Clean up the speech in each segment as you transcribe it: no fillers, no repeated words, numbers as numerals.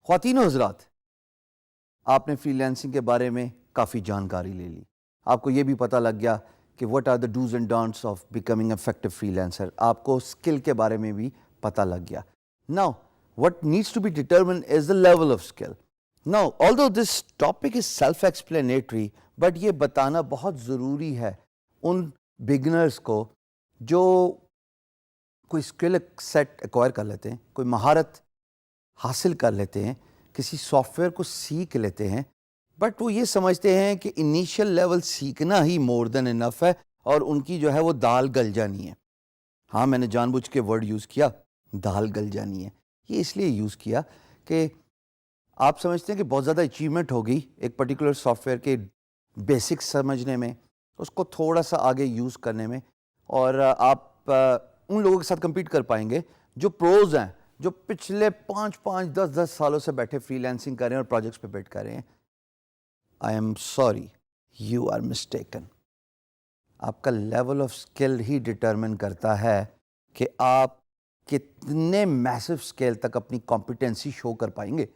خواتین و حضرات، آپ نے فری لانسنگ کے بارے میں کافی جانکاری لے لی. آپ کو یہ بھی پتہ لگ گیا کہ what are the do's and don'ts of becoming effective freelancer. آپ کو اسکل کے بارے میں بھی پتہ لگ گیا. Now, what needs to be determined is the level of skill. Now, although this topic is self-explanatory, but یہ بتانا بہت ضروری ہے ان بگنرز کو جو کوئی اسکل سیٹ ایکوائر کر لیتے ہیں، کوئی مہارت حاصل کر لیتے ہیں، کسی سافٹ ویئر کو سیکھ لیتے ہیں، بٹ وہ یہ سمجھتے ہیں کہ انیشیل لیول سیکھنا ہی مور دین انف ہے اور ان کی جو ہے وہ دال گل جانی ہے. ہاں، میں نے جان بوجھ کے ورڈ یوز کیا، دال گل جانی ہے. یہ اس لیے یوز کیا کہ آپ سمجھتے ہیں کہ بہت زیادہ اچیومنٹ ہوگی ایک پرٹیکولر سافٹ ویئر کے بیسکس سمجھنے میں، اس کو تھوڑا سا آگے یوز کرنے میں، اور آپ ان لوگوں کے ساتھ کمپیٹ کر پائیں گے جو پروز ہیں، جو پچھلے 5-10 سالوں سے بیٹھے فری لانسنگ کر رہے ہیں اور پروجیکٹس پہ بیٹھ کر رہے ہیں. I am sorry, you are mistaken. آپ کا لیول آف اسکل ہی ڈٹرمن کرتا ہے کہ آپ کتنے میسو اسکیل تک اپنی کمپیٹنسی شو کر پائیں گے.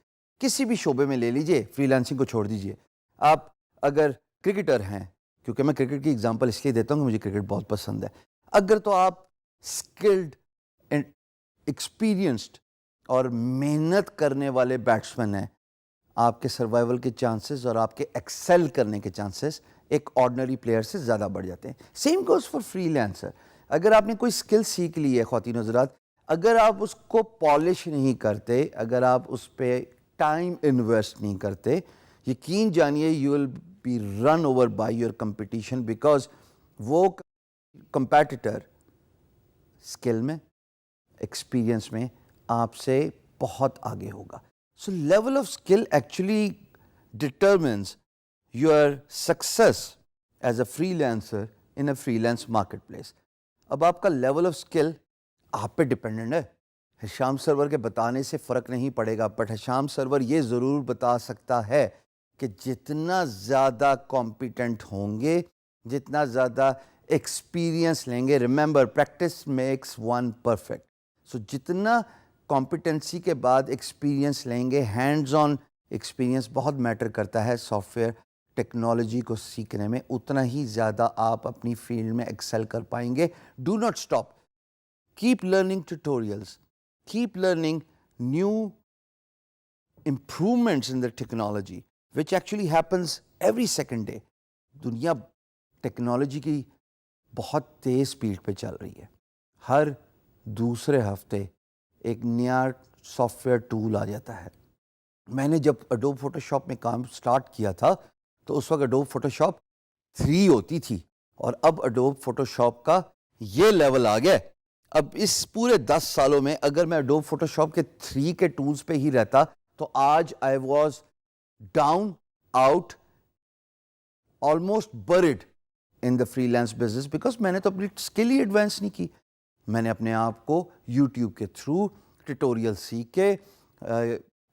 کسی بھی شعبے میں لے لیجئے، فری لانسنگ کو چھوڑ دیجئے. آپ اگر کرکٹر ہیں، کیونکہ میں کرکٹ کی اگزامپل اس لیے دیتا ہوں کہ مجھے کرکٹ بہت پسند ہے، اگر تو آپ اسکلڈ ایکسپیرینسڈ اور محنت کرنے والے بیٹسمین ہیں، آپ کے سروائیول کے چانسز اور آپ کے ایکسل کرنے کے چانسز ایک آرڈنری پلیئر سے زیادہ بڑھ جاتے ہیں. Same goes for free lancer. اگر آپ نے کوئی اسکل سیکھ لی ہے خواتین حضرات، اگر آپ اس کو پالش نہیں کرتے، اگر آپ اس پہ ٹائم انویسٹ نہیں کرتے، یقین جانیے you will be run over by your competition, because وہ کمپیٹیٹر اسکل میں، ایکسپیرینس میں آپ سے بہت آگے ہوگا. So level of skill actually determines your success as a freelancer in a freelance marketplace. اب آپ کا لیول آف اسکل آپ پہ ڈپینڈنٹ ہے. حشام سرور کے بتانے سے فرق نہیں پڑے گا، بٹ حشام سرور یہ ضرور بتا سکتا ہے کہ جتنا زیادہ کمپیٹنٹ ہوں گے، جتنا زیادہ ایکسپیرینس لیں گے، remember practice makes one perfect. So جتنا کمپیٹنسی کے بعد ایکسپیرینس لیں گے، ہینڈز آن ایکسپیرینس بہت میٹر کرتا ہے سافٹ ویئر ٹیکنالوجی کو سیکھنے میں، اتنا ہی زیادہ آپ اپنی فیلڈ میں ایکسل کر پائیں گے. Do not stop, keep learning tutorials, keep learning new improvements in the technology which actually happens every second day. دنیا ٹیکنالوجی کی بہت تیز سپیڈ پہ چل رہی ہے. ہر دوسرے ہفتے ایک نیا سافٹ ویئر ٹول آ جاتا ہے. میں نے جب اڈوب فوٹو شاپ میں کام سٹارٹ کیا تھا تو اس وقت اڈوب فوٹو شاپ 3 ہوتی تھی، اور اب اڈوب فوٹو شاپ کا یہ لیول آ گیا. اب اس پورے 10 سالوں میں اگر میں اڈوب فوٹو شاپ کے 3 کے ٹولز پہ ہی رہتا تو آج I was down out almost bread in the free lance business, because میں نے تو اپنی اسکل ہی ایڈوانس نہیں کی. میں نے اپنے آپ کو یوٹیوب کے تھرو ٹیوٹوریل سیکھ کے،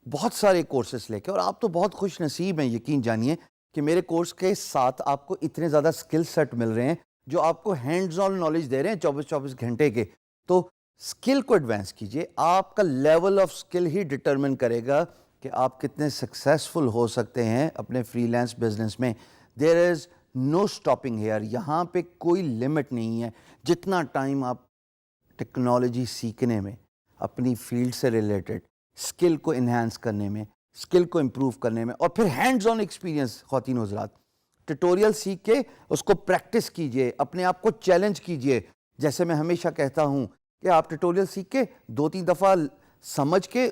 بہت سارے کورسز لے کے، اور آپ تو بہت خوش نصیب ہیں، یقین جانیے کہ میرے کورس کے ساتھ آپ کو اتنے زیادہ اسکل سیٹ مل رہے ہیں جو آپ کو ہینڈز آن نالج دے رہے ہیں 24 گھنٹے کے. تو اسکل کو ایڈوانس کیجئے. آپ کا لیول آف اسکل ہی ڈٹرمن کرے گا کہ آپ کتنے سکسیسفل ہو سکتے ہیں اپنے فری لانس بزنس میں. دیر از نو اسٹاپنگ ہیئر. یہاں پہ کوئی لمٹ نہیں ہے. جتنا ٹائم آپ ٹیکنالوجی سیکھنے میں، اپنی فیلڈ سے ریلیٹڈ اسکل کو انہینس کرنے میں، اسکل کو امپروو کرنے میں، اور پھر ہینڈز آن ایکسپیرینس، خواتین و حضرات، ٹیٹوریل سیکھ کے اس کو پریکٹس کیجئے، اپنے آپ کو چیلنج کیجئے. جیسے میں ہمیشہ کہتا ہوں کہ آپ ٹیٹوریل سیکھ کے 2-3 دفعہ سمجھ کے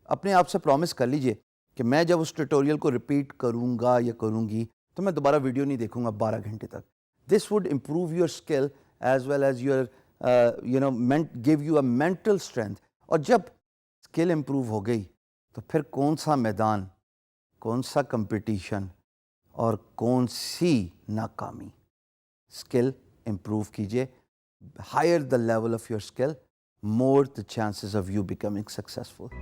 اپنے آپ سے پرومس کر لیجئے کہ میں جب اس ٹیٹوریل کو ریپیٹ کروں گا یا کروں گی تو میں دوبارہ ویڈیو نہیں دیکھوں گا 12 گھنٹے تک. This will improve your skill as well as your give you a mental strength. اور جب اسکل امپروو ہو گئی تو پھر کون سا میدان، کون سا کمپٹیشن اور کون سی ناکامی. اسکل امپروو کیجئے. Higher the level of your skill, more the chances of you becoming successful.